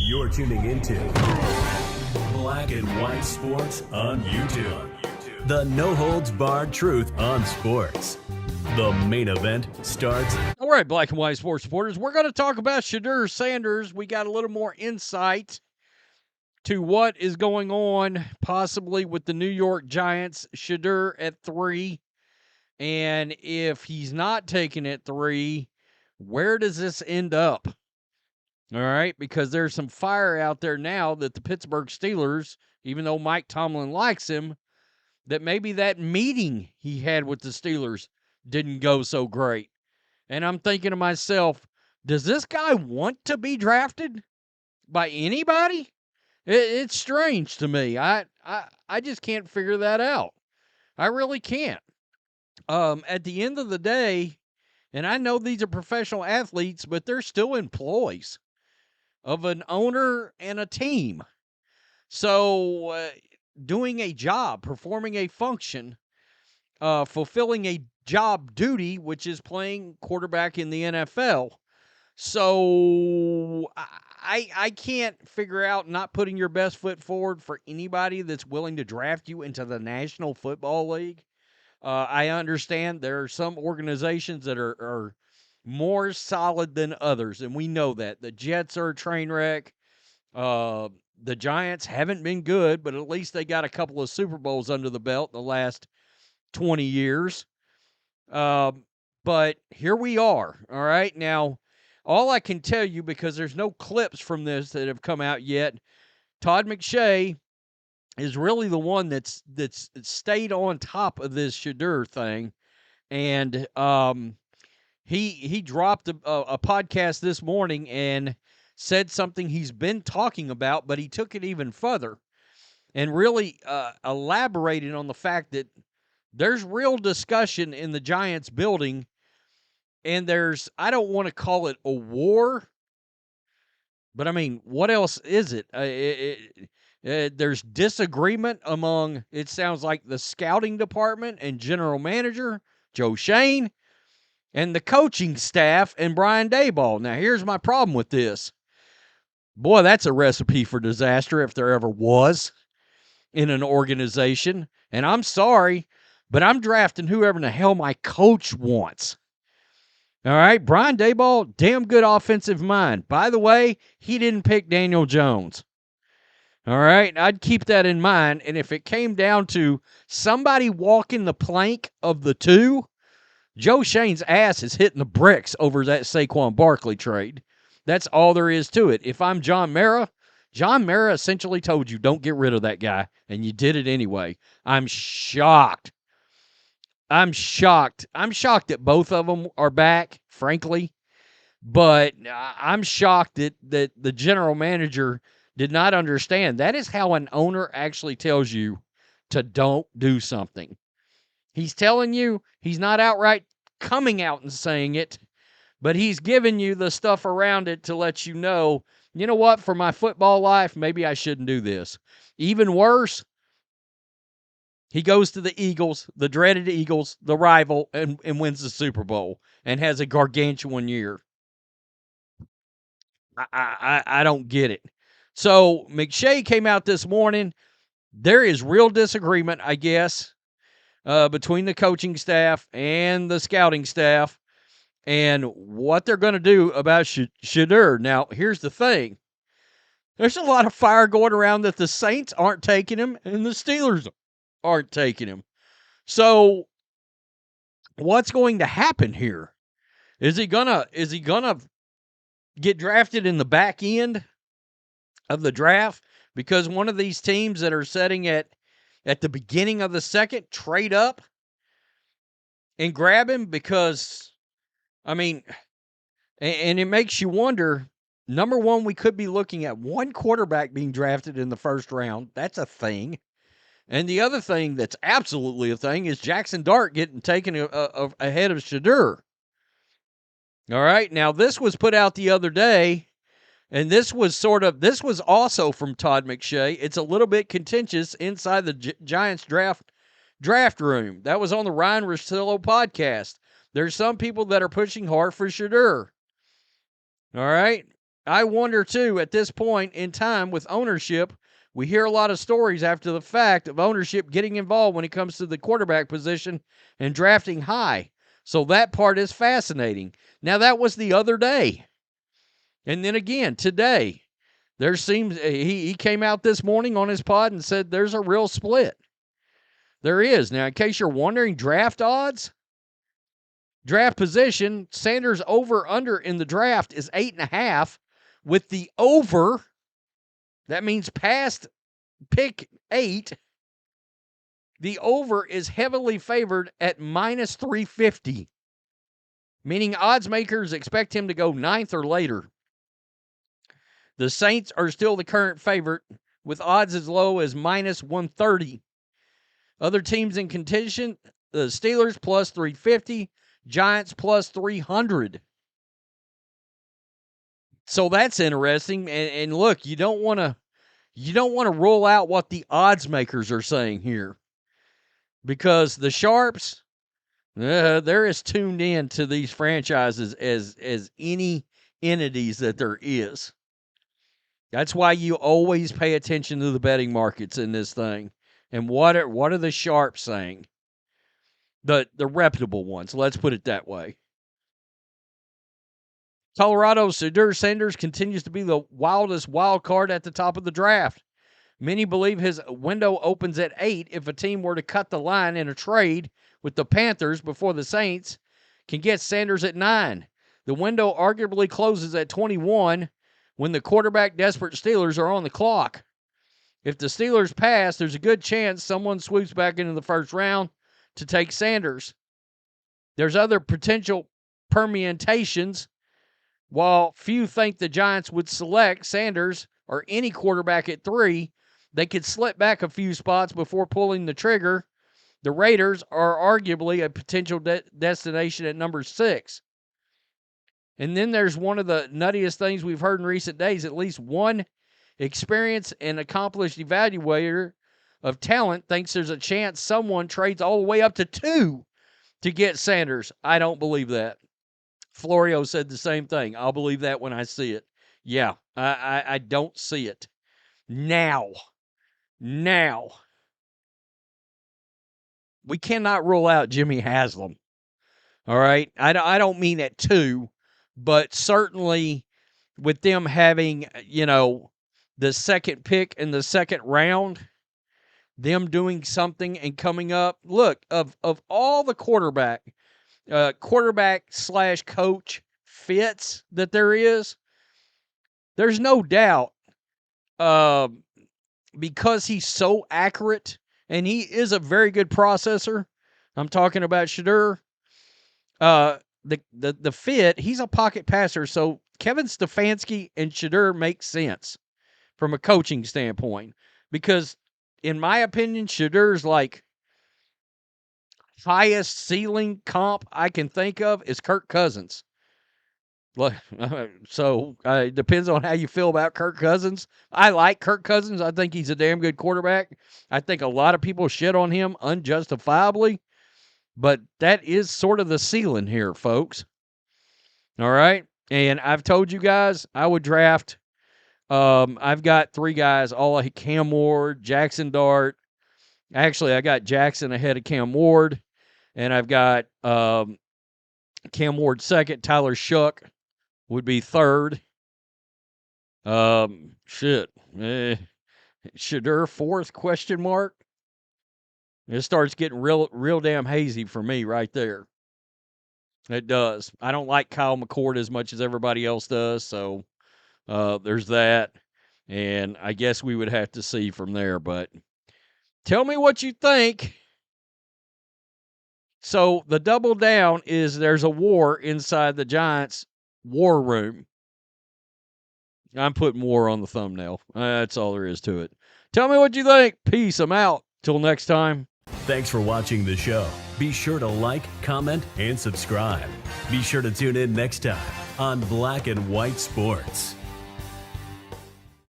You're tuning into Black and White Sports on YouTube. The no-holds-barred truth on sports. The main event starts. All right, Black and White Sports supporters, we're going to talk about Shedeur Sanders. We got a little more insight to what is going on possibly with the New York Giants. Shedeur at 3. And if he's not taking it 3, where does this end up? All right, because there's some fire out there now that the Pittsburgh Steelers, even though Mike Tomlin likes him, that maybe that meeting he had with the Steelers didn't go so great. And I'm thinking to myself, does this guy want to be drafted by anybody? It's strange to me. I just can't figure that out. I really can't. At the end of the day, and I know these are professional athletes, but they're still employees of an owner and a team. So doing a job, performing a function, fulfilling a job duty, which is playing quarterback in the NFL. So I can't figure out not putting your best foot forward for anybody that's willing to draft you into the National Football League. I understand there are some organizations that are more solid than others, and we know that. The Jets are a train wreck. The Giants haven't been good, but at least they got a couple of Super Bowls under the belt in the last 20 years. But here we are, all right? Now, all I can tell you, because there's no clips from this that have come out yet, Todd McShay is really the one that's stayed on top of this Shedeur thing. And he dropped a podcast this morning and said something he's been talking about, but he took it even further and really elaborated on the fact that there's real discussion in the Giants building, and there's, I don't want to call it a war, but I mean, what else is it? There's disagreement among, it sounds like, the scouting department and general manager, Joe Schoen, and the coaching staff and Brian Daboll. Now, here's my problem with this. Boy, that's a recipe for disaster if there ever was in an organization. And I'm sorry, but I'm drafting whoever in the hell my coach wants. All right, Brian Daboll, damn good offensive mind. By the way, he didn't pick Daniel Jones. All right, I'd keep that in mind. And if it came down to somebody walking the plank of the two, Joe Schoen's ass is hitting the bricks over that Saquon Barkley trade. That's all there is to it. If I'm John Mara essentially told you, don't get rid of that guy, and you did it anyway. I'm shocked. I'm shocked that both of them are back, frankly. But I'm shocked that the general manager did not understand. That is how an owner actually tells you to don't do something. He's telling you, he's not outright coming out and saying it, but he's giving you the stuff around it to let you know what, for my football life, maybe I shouldn't do this. Even worse, he goes to the Eagles, the dreaded Eagles, the rival, and wins the Super Bowl and has a gargantuan year. I don't get it. So McShay came out this morning. There is real disagreement, I guess, between the coaching staff and the scouting staff and what they're going to do about Shedeur. Now, here's the thing. There's a lot of fire going around that the Saints aren't taking him and the Steelers aren't taking him. So what's going to happen here? Is he gonna get drafted in the back end of the draft because one of these teams that are setting at the beginning of the second trade up and grab him? Because, I mean, and it makes you wonder, number one, we could be looking at one quarterback being drafted in the first round. That's a thing. And the other thing that's absolutely a thing is Jaxson Dart getting taken ahead of Shedeur. All right. Now, this was put out the other day, and this was also from Todd McShay. It's a little bit contentious inside the Giants draft room. That was on the Ryan Russillo podcast. There's some people that are pushing hard for Shedeur. All right. I wonder, too, at this point in time with ownership, we hear a lot of stories after the fact of ownership getting involved when it comes to the quarterback position and drafting high. So that part is fascinating. Now, that was the other day. And then again, today, there seems he came out this morning on his pod and said there's a real split. There is. Now, in case you're wondering, draft odds, draft position, Sanders over-under in the draft is 8.5. With the over, that means past pick 8, the over is heavily favored at minus 350, meaning odds makers expect him to go 9th or later. The Saints are still the current favorite with odds as low as minus 130. Other teams in contention, the Steelers plus 350, Giants plus 300. So that's interesting. And look, you don't want to rule out what the odds makers are saying here, because the sharps, they're as tuned in to these franchises as any entities that there is. That's why you always pay attention to the betting markets in this thing. And what are the sharps saying? The reputable ones, let's put it that way. Colorado's Shedeur Sanders continues to be the wildest wild card at the top of the draft. Many believe his window opens at 8 if a team were to cut the line in a trade with the Panthers before the Saints can get Sanders at 9. The window arguably closes at 21 when the quarterback-desperate Steelers are on the clock. If the Steelers pass, there's a good chance someone swoops back into the first round to take Sanders. There's other potential permutations. While few think the Giants would select Sanders or any quarterback at 3, they could slip back a few spots before pulling the trigger. The Raiders are arguably a potential destination at number 6. And then there's one of the nuttiest things we've heard in recent days. At least one experienced and accomplished evaluator of talent thinks there's a chance someone trades all the way up to 2 to get Sanders. I don't believe that. Florio said the same thing. I'll believe that when I see it. Yeah, I don't see it. Now. We cannot rule out Jimmy Haslam. All right? I don't mean at 2, but certainly with them having, the second pick in the second round, them doing something and coming up. Look, of all the quarterback / coach fits that there is, there's no doubt, because he's so accurate and he is a very good processor. I'm talking about Shedeur. The fit, he's a pocket passer, so Kevin Stefanski and Shedeur make sense from a coaching standpoint, because in my opinion, Shedeur's like highest ceiling comp I can think of is Kirk Cousins. So it depends on how you feel about Kirk Cousins. I like Kirk Cousins. I think he's a damn good quarterback. I think a lot of people shit on him unjustifiably, but that is sort of the ceiling here, folks. All right? And I've told you guys I would draft. I've got 3 guys, all like Cam Ward, Jaxson Dart. Actually, I got Jackson ahead of Cam Ward. And I've got Cam Ward second. Tyler Shuck would be third. Shedeur fourth, question mark. It starts getting real damn hazy for me right there. It does. I don't like Kyle McCord as much as everybody else does, so there's that. And I guess we would have to see from there, but tell me what you think. So the double down is there's a war inside the Giants' war room. I'm putting war on the thumbnail. That's all there is to it. Tell me what you think. Peace. I'm out. Till next time. Thanks for watching the show. Be sure to like, comment, and subscribe. Be sure to tune in next time on Black and White Sports.